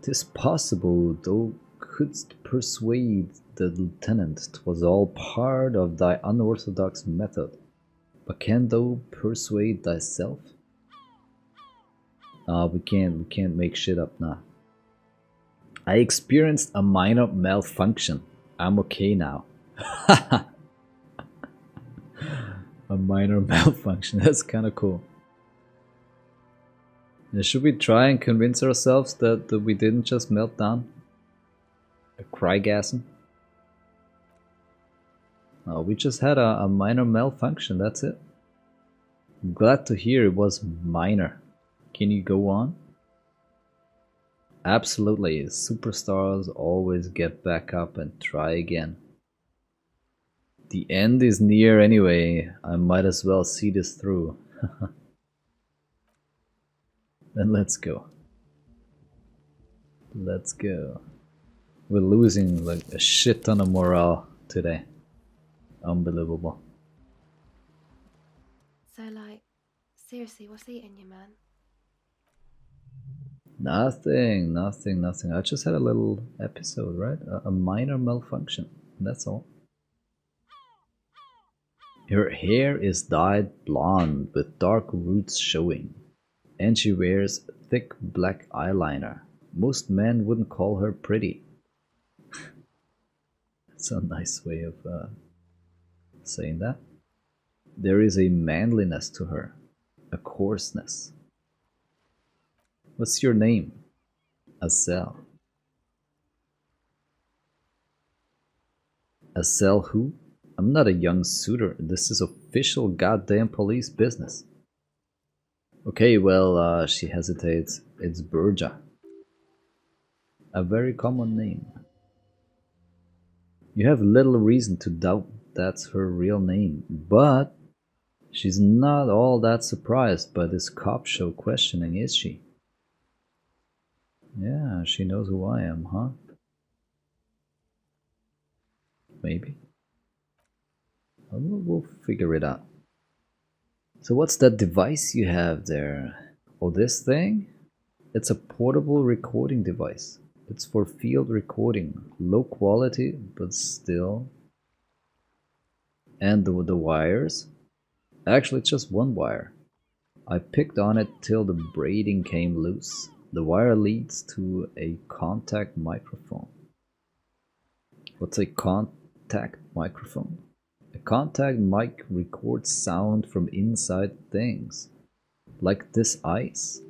'Tis possible thou couldst persuade the lieutenant 'twas all part of thy unorthodox method, but can thou persuade thyself? We can't make shit up now. I experienced a minor malfunction. I'm okay now. A minor malfunction. That's kind of cool. Now, should we try and convince ourselves that we didn't just melt down? A crygasm? Oh, we just had a minor malfunction, that's it. I'm glad to hear it was minor. Can you go on? Absolutely, superstars always get back up and try again. The end is near anyway, I might as well see this through. Then let's go. Let's go. We're losing like a shit ton of morale today. Unbelievable. So, like, seriously, what's eating you, man? Nothing. I just had a little episode, right? A minor malfunction. That's all. Her hair is dyed blonde with dark roots showing, and she wears thick black eyeliner. Most men wouldn't call her pretty. It's a nice way of saying that. There is a manliness to her, a coarseness. What's your name? Acel. Acel who? I'm not a young suitor. This is official goddamn police business. Okay, well, she hesitates. It's Burja. A very common name. You have little reason to doubt that's her real name, but she's not all that surprised by this cop show questioning, is she? Yeah, she knows who I am, huh? Maybe. We'll figure it out. So what's that device you have there? Oh, this thing? It's a portable recording device. It's for field recording. Low quality, but still. And the wires? Actually, it's just one wire. I picked on it till the braiding came loose. The wire leads to a contact microphone. What's a contact microphone? A contact mic records sound from inside things, like this ice.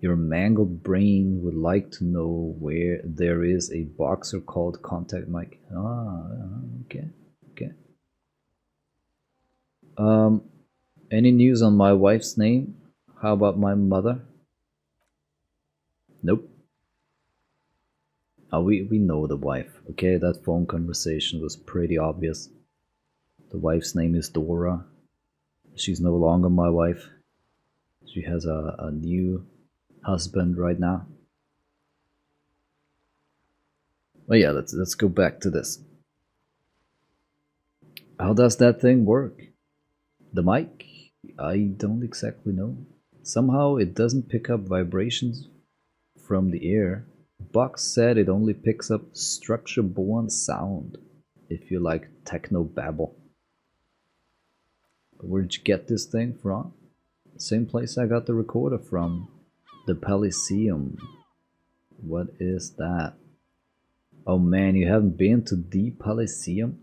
Your mangled brain would like to know where there is a boxer called contact mic. Okay. Any news on my wife's name? How about my mother? Nope. We know the wife, okay? That phone conversation was pretty obvious. The wife's name is Dora. She's no longer my wife. She has a new husband right now. Well, yeah, let's go back to this. How does that thing work? The mic? I don't exactly know. Somehow it doesn't pick up vibrations from the air. Box said it only picks up structure-born sound, if you like techno babble. Where'd you get this thing from? Same place I got the recorder from. The Elysium. What is that? Oh man, you haven't been to the Elysium?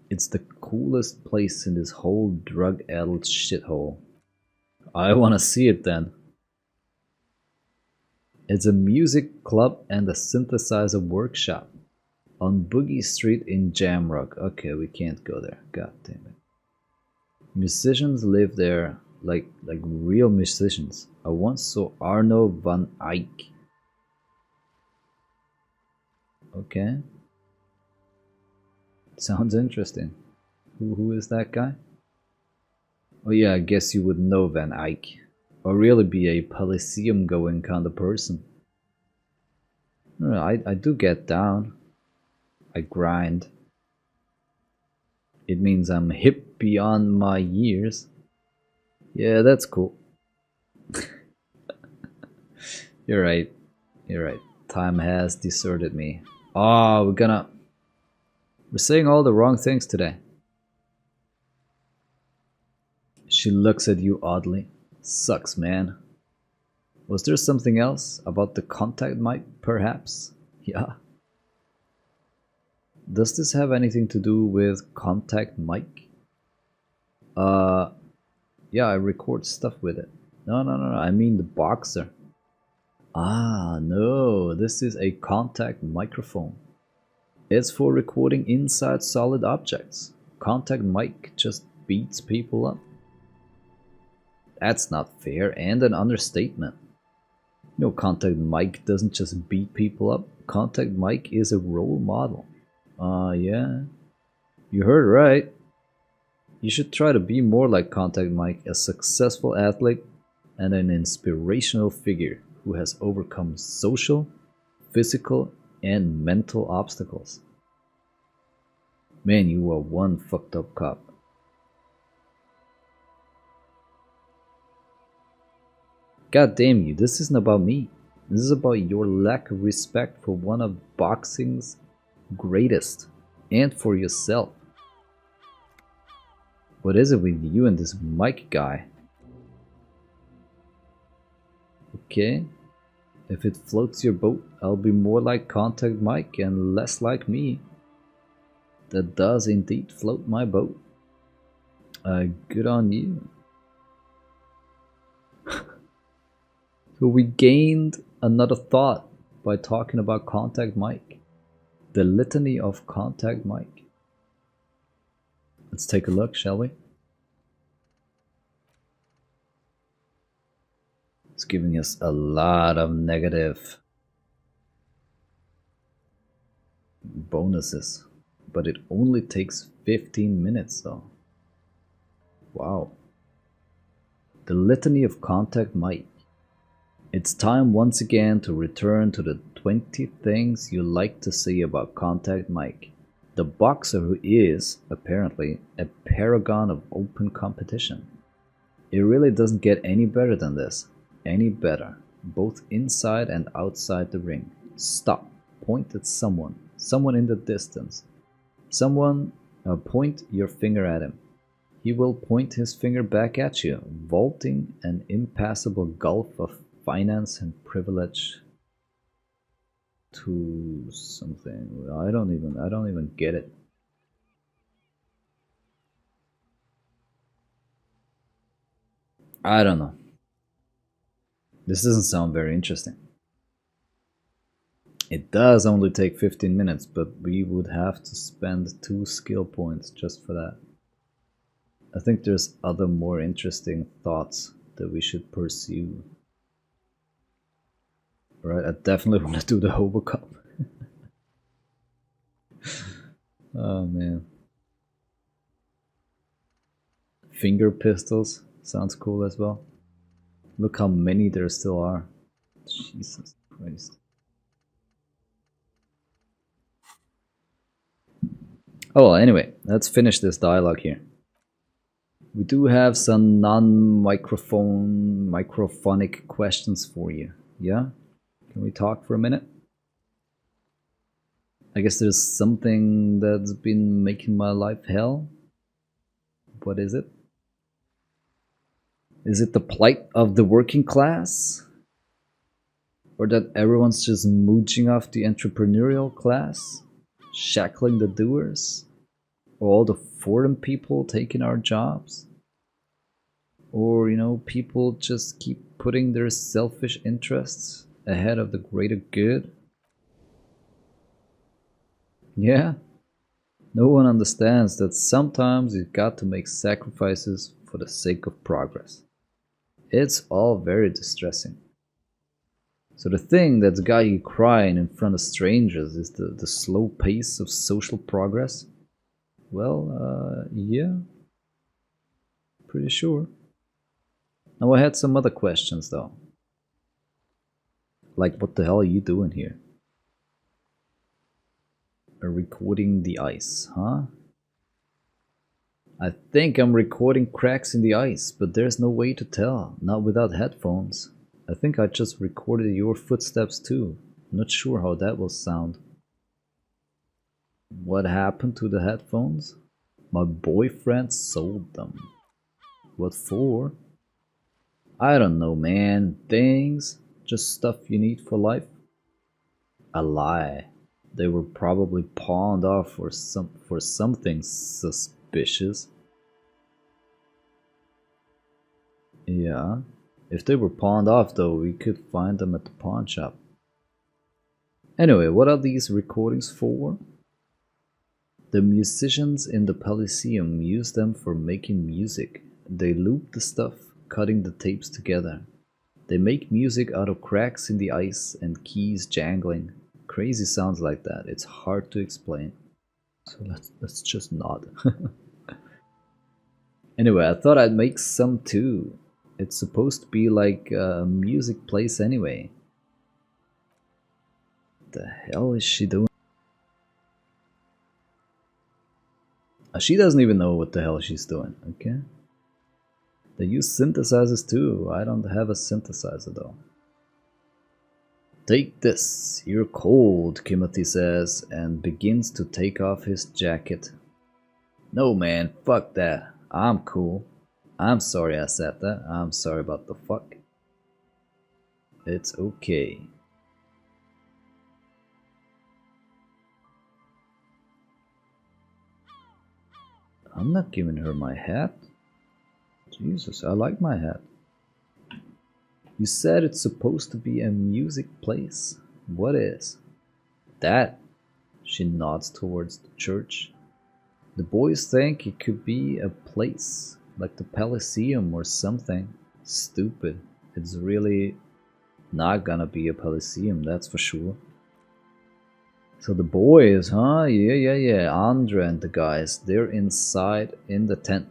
It's the coolest place in this whole drug-addled shithole. I wanna see it then. It's a music club and a synthesizer workshop on Boogie Street in Jamrock. Okay, we can't go there. God damn it. Musicians live there like real musicians. I once saw Arno van Eyck. Okay. Sounds interesting. Who is that guy? Oh yeah, I guess you would know Van Eyck. Or really be a Elysium going kind of person. I do get down. I grind. It means I'm hip beyond my years. Yeah, that's cool. You're right. You're right. Time has deserted me. Oh, we're saying all the wrong things today. She looks at you oddly. Sucks, man. Was there something else about the contact mic, perhaps? Yeah. Does this have anything to do with contact mic? Uh, yeah, I record stuff with it. No, I mean the boxer. Ah, no, this is a contact microphone. It's for recording inside solid objects. Contact mic just beats people up. That's not fair and an understatement. No, contact mic doesn't just beat people up. Contact mic is a role model. Yeah. You heard right. You should try to be more like Contact Mike, a successful athlete and an inspirational figure who has overcome social, physical, and mental obstacles. Man, you are one fucked up cop. God damn you, this isn't about me. This is about your lack of respect for one of boxing's greatest, and for yourself. What is it with you and this Mike guy? Okay, if it floats your boat, I'll be more like Contact Mike and less like me. That does indeed float my boat. Good on you. So we gained another thought by talking about Contact Mike. The litany of Contact Mike. Let's take a look, shall we? It's giving us a lot of negative bonuses, but it only takes 15 minutes though. Wow. The litany of Contact Mike. It's time once again to return to the 20 things you like to say about Contact Mike. The boxer who is, apparently, a paragon of open competition. It really doesn't get any better than this. Any better. Both inside and outside the ring. Stop. Point at someone. Someone in the distance. Someone, point your finger at him. He will point his finger back at you, vaulting an impassable gulf of finance and privilege to something. I don't even get it. I don't know. This doesn't sound very interesting. It does only take 15 minutes, but we would have to spend 2 skill points just for that. I think there's other more interesting thoughts that we should pursue. Right, I definitely want to do the Hobo Cup. Oh man. Finger pistols sounds cool as well. Look how many there still are. Jesus Christ. Oh well, anyway, let's finish this dialogue here. We do have some microphonic questions for you. Yeah? Can we talk for a minute? I guess there's something that's been making my life hell. What is it? Is it the plight of the working class? Or that everyone's just mooching off the entrepreneurial class? Shackling the doers? Or all the foreign people taking our jobs? Or, people just keep putting their selfish interests ahead of the greater good? Yeah? No one understands that sometimes you've got to make sacrifices for the sake of progress. It's all very distressing. So the thing that's got you crying in front of strangers is the slow pace of social progress? Well, yeah. Pretty sure. Now I had some other questions though. Like, what the hell are you doing here? Recording the ice, huh? I think I'm recording cracks in the ice, but there's no way to tell, not without headphones. I think I just recorded your footsteps too. Not sure how that will sound. What happened to the headphones? My boyfriend sold them. What for? I don't know, man. Things. Just stuff you need for life. A lie. They were probably pawned off for something suspicious. Yeah. If they were pawned off though, we could find them at the pawn shop. Anyway, what are these recordings for? The musicians in the Elysium use them for making music. They loop the stuff, cutting the tapes together. They make music out of cracks in the ice and keys jangling. Crazy sounds like that. It's hard to explain. So let's just nod. Anyway, I thought I'd make some too. It's supposed to be like a music place anyway. What the hell is she doing? She doesn't even know what the hell she's doing, okay? They use synthesizers too. I don't have a synthesizer though. Take this, you're cold, Timothy says, and begins to take off his jacket. No man, fuck that. I'm cool. I'm sorry I said that. I'm sorry about the fuck. It's okay. I'm not giving her my hat. Jesus, I like my hat. You said it's supposed to be a music place. What is? That. She nods towards the church. The boys think it could be a place, like the Elysium or something. Stupid. It's really not gonna be a Elysium, that's for sure. So the boys, huh? Yeah. Andre and the guys, they're inside in the tent.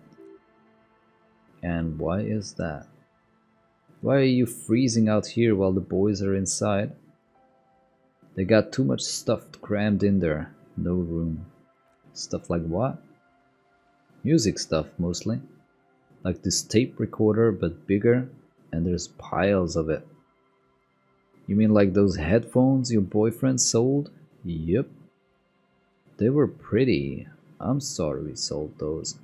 And why is that? Why are you freezing out here while the boys are inside? They got too much stuff crammed in there. No room. Stuff like what? Music stuff, mostly. Like this tape recorder, but bigger, and there's piles of it. You mean like those headphones your boyfriend sold? Yep. They were pretty. I'm sorry we sold those.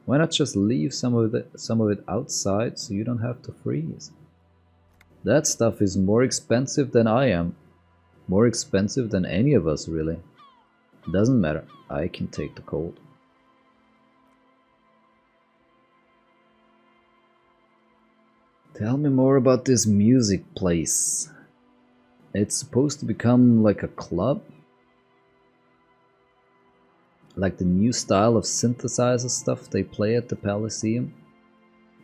Why not just leave some of it outside so you don't have to freeze? That stuff is more expensive than I am. More expensive than any of us, really. Doesn't matter. I can take the cold. Tell me more about this music place. It's supposed to become like a club? Like the new style of synthesizer stuff they play at the Elysium?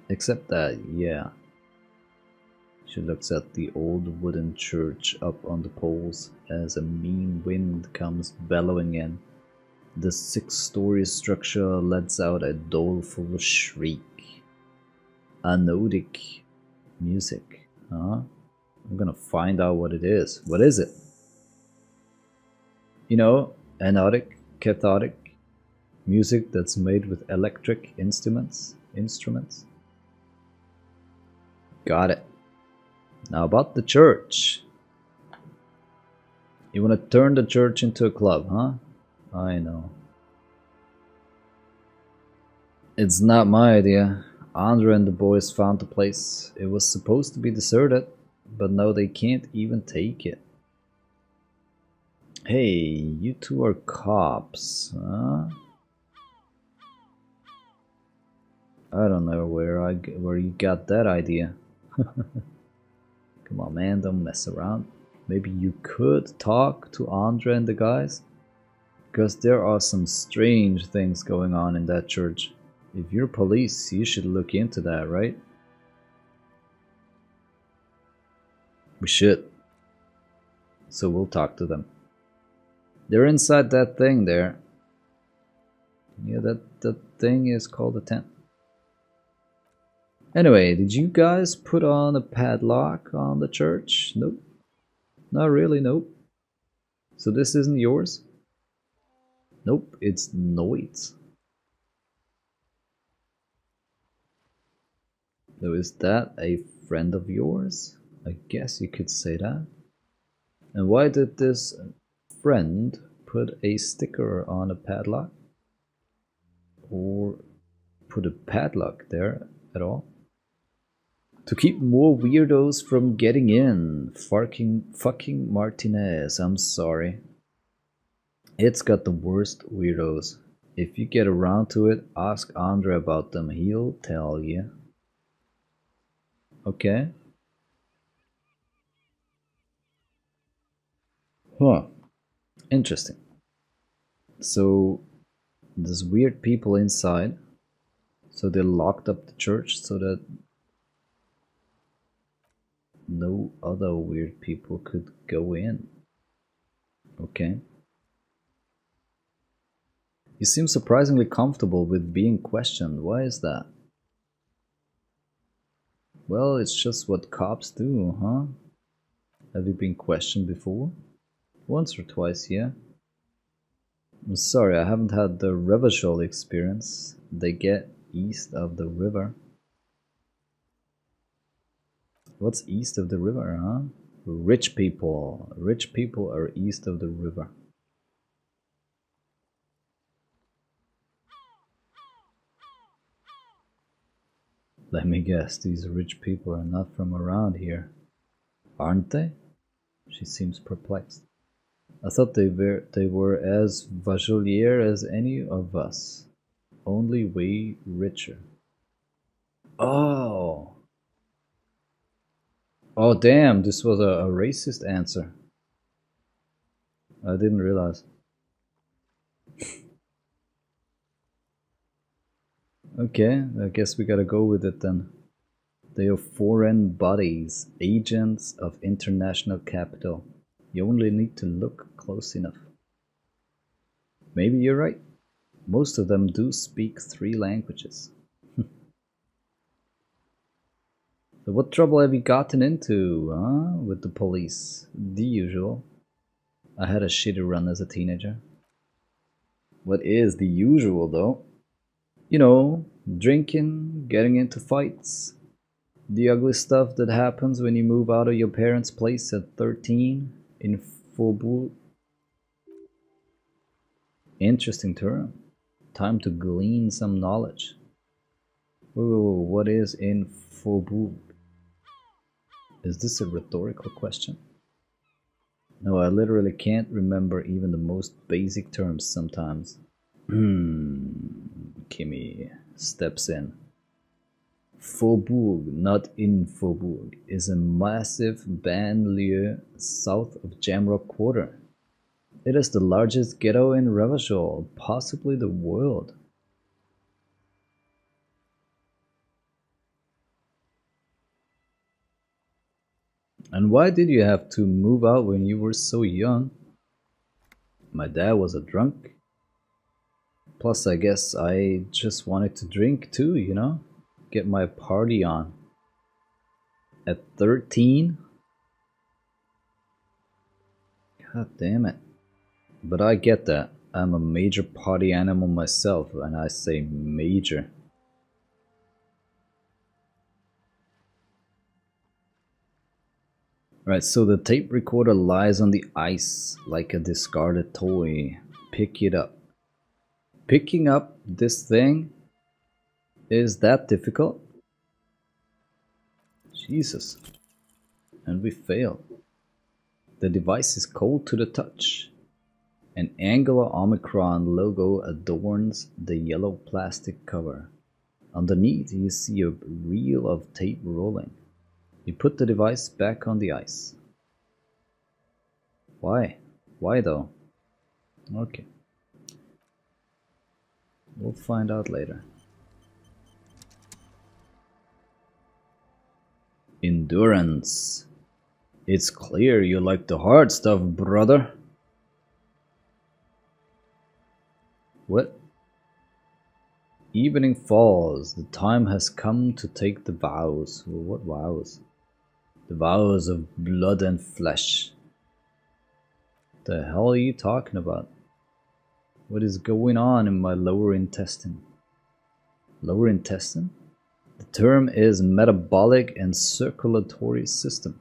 Except that, yeah. She looks at the old wooden church up on the poles as a mean wind comes bellowing in. The 6-story structure lets out a doleful shriek. Anodic music, huh? I'm gonna find out what it is. What is it? You know, anodic, cathodic music that's made with electric instruments. Got it. Now about the church. You want to turn the church into a club, huh? I know. It's not my idea. Andre and the boys found the place. It was supposed to be deserted, but now they can't even take it. Hey, you two are cops, huh? I don't know where you got that idea. Come on, man, don't mess around. Maybe you could talk to Andre and the guys? Because there are some strange things going on in that church. If you're police, you should look into that, right? We should. So we'll talk to them. They're inside that thing there. Yeah, that thing is called a tent. Anyway, did you guys put on a padlock on the church? Nope. Not really, nope. So this isn't yours? Nope, it's Noit's. So is that a friend of yours? I guess you could say that. And why did this friend put a sticker on a padlock? Or put a padlock there at all? To keep more weirdos from getting in. Fucking Martinez, I'm sorry. It's got the worst weirdos. If you get around to it, ask Andre about them. He'll tell you. Okay. Huh. Interesting. So, there's weird people inside. So they locked up the church so that no other weird people could go in. Okay. You seem surprisingly comfortable with being questioned. Why is that? Well, it's just what cops do, huh? Have you been questioned before? Once or twice, yeah. I'm sorry, I haven't had the Revachol experience. They get east of the river. What's east of the river, huh? Rich people. Rich people are east of the river. Let me guess, these rich people are not from around here. Aren't they? She seems perplexed. I thought they were as Vacholier as any of us. Only way richer. Oh! Oh damn, this was a racist answer. I didn't realize. Okay, I guess we gotta go with it then. They are foreign bodies, agents of international capital. You only need to look close enough. Maybe you're right. Most of them do speak 3 languages. So what trouble have you gotten into, huh? With the police? The usual. I had a shitty run as a teenager. What is the usual, though? You know, drinking, getting into fights. The ugly stuff that happens when you move out of your parents' place at 13 in Faubourg. Interesting term. Time to glean some knowledge. Whoa, what is in Faubourg? Is this a rhetorical question? No, I literally can't remember even the most basic terms sometimes. Kimmy steps in. Faubourg, not in Faubourg, is a massive banlieue south of Jamrock Quarter. It is the largest ghetto in Revachol, possibly the world. And why did you have to move out when you were so young? My dad was a drunk. Plus, I guess I just wanted to drink too, you know? Get my party on. At 13? God damn it. But I get that. I'm a major party animal myself, and I say major. Right, so the tape recorder lies on the ice like a discarded toy. Pick it up. Picking up this thing? Is that difficult? Jesus. And we failed. The device is cold to the touch. An angular Omicron logo adorns the yellow plastic cover. Underneath you see a reel of tape rolling. You put the device back on the ice. Why? Why though? Okay. We'll find out later. Endurance. It's clear you like the hard stuff, brother. What? Evening falls. The time has come to take the vows. What vows? The vows of blood and flesh. The hell are you talking about? What is going on in my lower intestine? Lower intestine? The term is metabolic and circulatory system.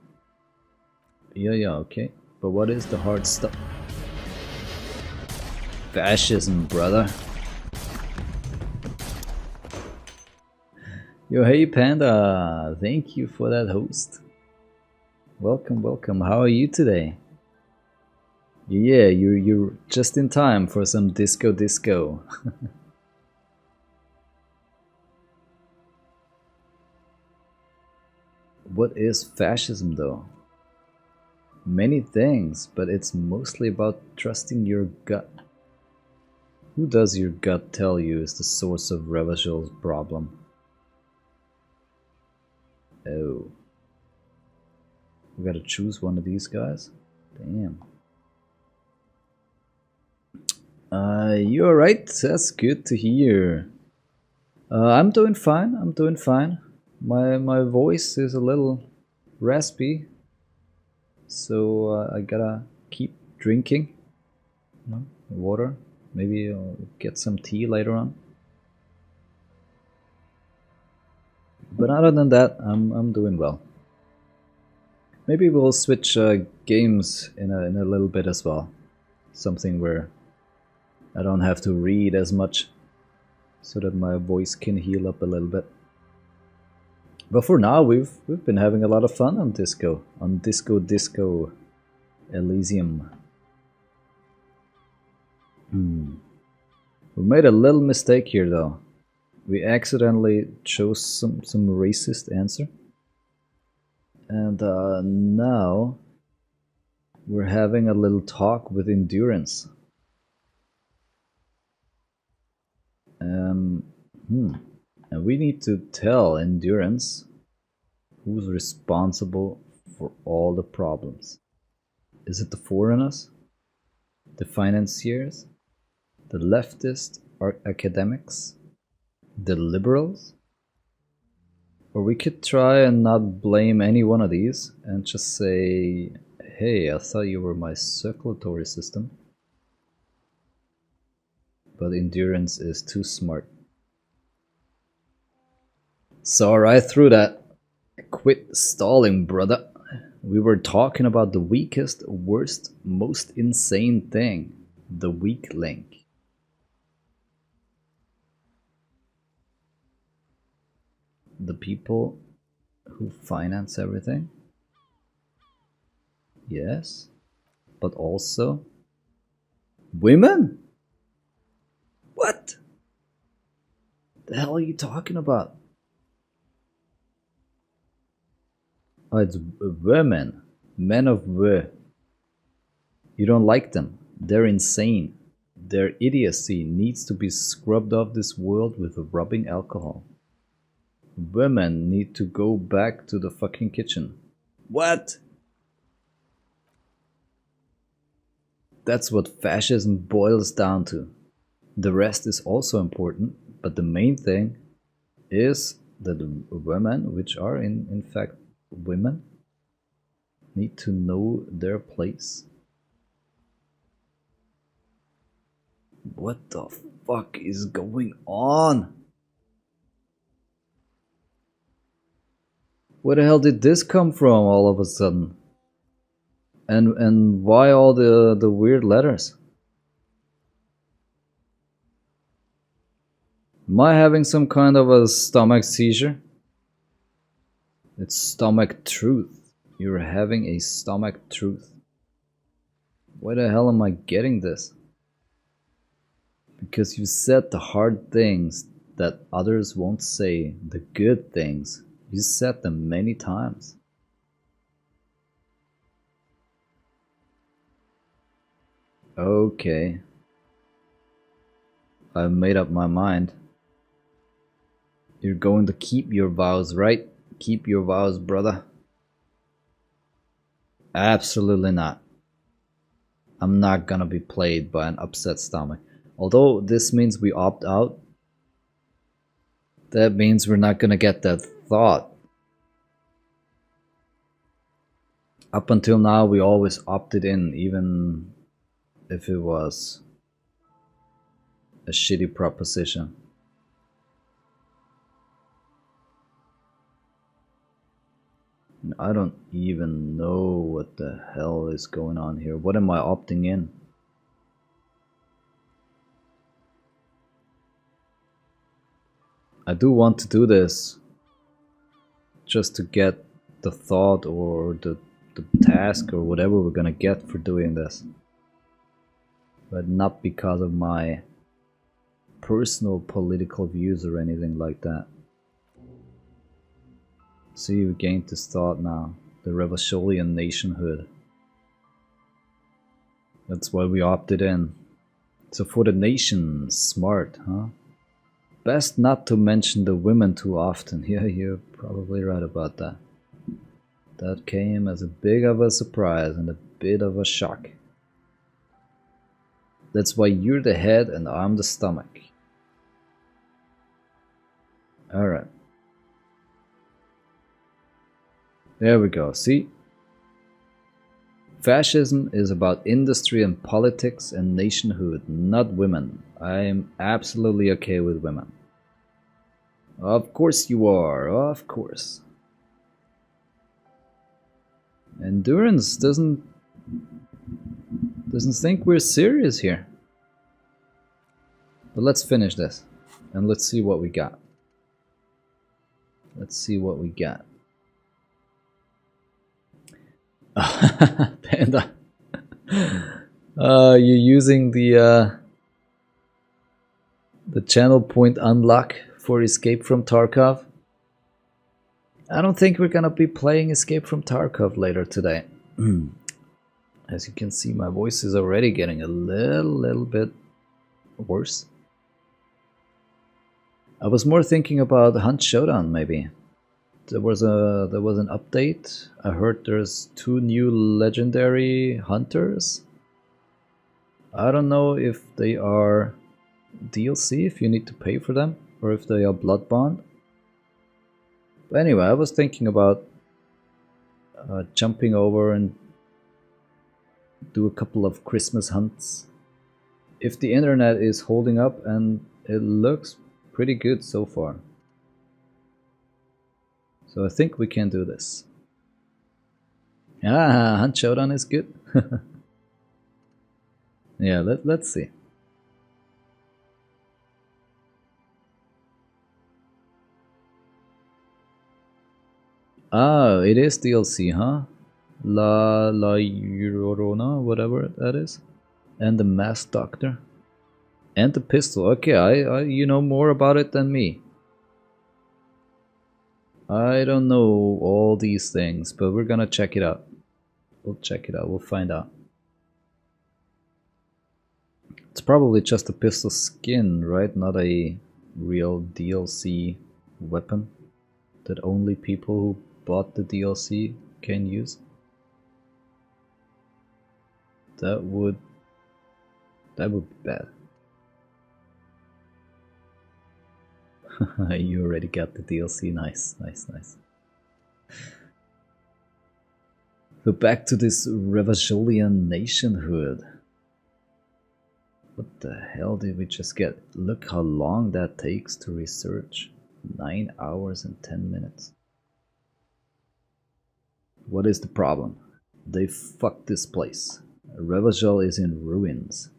Yeah, okay. But what is the hard stuff? Fascism, brother. Yo, hey Panda, thank you for that host. Welcome, welcome. How are you today? Yeah, you're just in time for some disco. What is fascism though? Many things, but it's mostly about trusting your gut. Who does your gut tell you is the source of Revachel's problem? Oh. We gotta choose one of these guys? Damn. You alright? That's good to hear. I'm doing fine, I'm doing fine. My voice is a little raspy, so I gotta keep drinking, you know, water. Maybe I'll get some tea later on. But other than that, I'm doing well. Maybe we'll switch games in a little bit as well. Something where I don't have to read as much, so that my voice can heal up a little bit. But for now, we've been having a lot of fun on Disco Elysium. We made a little mistake here though. We accidentally chose some racist answer. And now we're having a little talk with Endurance. And we need to tell Endurance who's responsible for all the problems. Is it the foreigners? The financiers? The leftist academics? The liberals? Or we could try and not blame any one of these and just say, hey, I thought you were my circulatory system. But Endurance is too smart. Saw right through that. Quit stalling, brother. We were talking about the weakest, worst, most insane thing. The weak link. The people who finance everything. Yes. But also women? What? The hell are you talking about? Oh, it's women. Men of were. You don't like them. They're insane. Their idiocy needs to be scrubbed off this world with rubbing alcohol. Women need to go back to the fucking kitchen. What? That's what fascism boils down to. The rest is also important, but the main thing is that women, which are in fact women, need to know their place. What the fuck is going on? Where the hell did this come from all of a sudden? And why all the weird letters? Am I having some kind of a stomach seizure? It's stomach truth. You're having a stomach truth. Where the hell am I getting this? Because you said the hard things that others won't say, the good things. You said them many times. Okay. I've made up my mind. You're going to keep your vows, right? Keep your vows, brother. Absolutely not. I'm not gonna be played by an upset stomach. Although this means we opt out, that means we're not gonna get that thought. Up until now, we always opted in, even if it was a shitty proposition. I don't even know what the hell is going on here. What am I opting in? I do want to do this just to get the thought or the task or whatever we're gonna get for doing this, but not because of my personal political views or anything like that. See, we gained this thought now, the Revacholian nationhood. That's why we opted in. So for the nation, smart, huh? Best not to mention the women too often. Yeah, you're probably right about that. That came as a big of a surprise and a bit of a shock. That's why you're the head and I'm the stomach. Alright. There we go, see? Fascism is about industry and politics and nationhood, not women. I'm absolutely okay with women. Of course you are, of course. Endurance doesn't think we're serious here. But let's finish this and let's see what we got. Let's see what we got. Panda. You're using the channel point unlock for Escape from Tarkov. I don't think we're gonna be playing Escape from Tarkov later today. As you can see, my voice is already getting a little bit worse. I was more thinking about Hunt Showdown maybe. There was an update. I heard there's 2 new legendary hunters. I don't know if they are DLC, if you need to pay for them, or if they are blood bond. But anyway, I was thinking about jumping over and do a couple of Christmas hunts. If the internet is holding up, and it looks pretty good so far. So I think we can do this. Ah, Hunt Showdown is good. Yeah, let's see. Ah, it is DLC, huh? La Llorona, whatever that is. And the Masked Doctor. And the pistol. Okay, I you know more about it than me. I don't know all these things, but we're gonna check it out. We'll check it out, we'll find out. It's probably just a pistol skin, right? Not a real DLC weapon that only people who bought the DLC can use. That would be bad. You already got the DLC, nice. So back to this Revacholian nationhood. What the hell did we just get? Look how long that takes to research. 9 hours and 10 minutes. What is the problem? They fucked this place. Revachol is in ruins.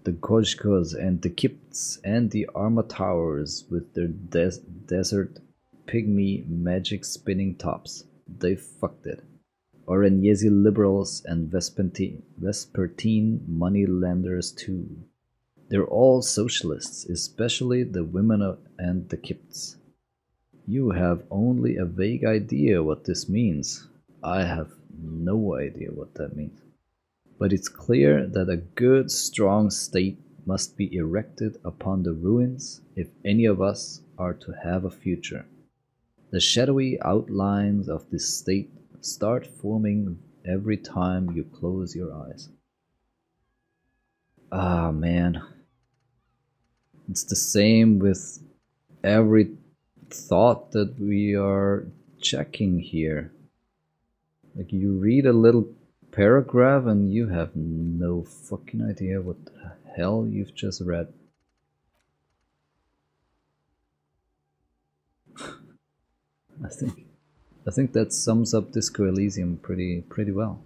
The Kozhkos and the Kipts and the Arma Towers with their desert pygmy magic spinning tops. They fucked it. Orenyezi liberals and Vespertine moneylenders too. They're all socialists, especially the women and the Kipts. You have only a vague idea what this means. I have no idea what that means. But it's clear that a good, strong state must be erected upon the ruins if any of us are to have a future. The shadowy outlines of this state start forming every time you close your eyes. Ah, man. It's the same with every thought that we are checking here. Like, you read a little paragraph and you have no fucking idea what the hell you've just read. I think I think that sums up Disco Elysium pretty well.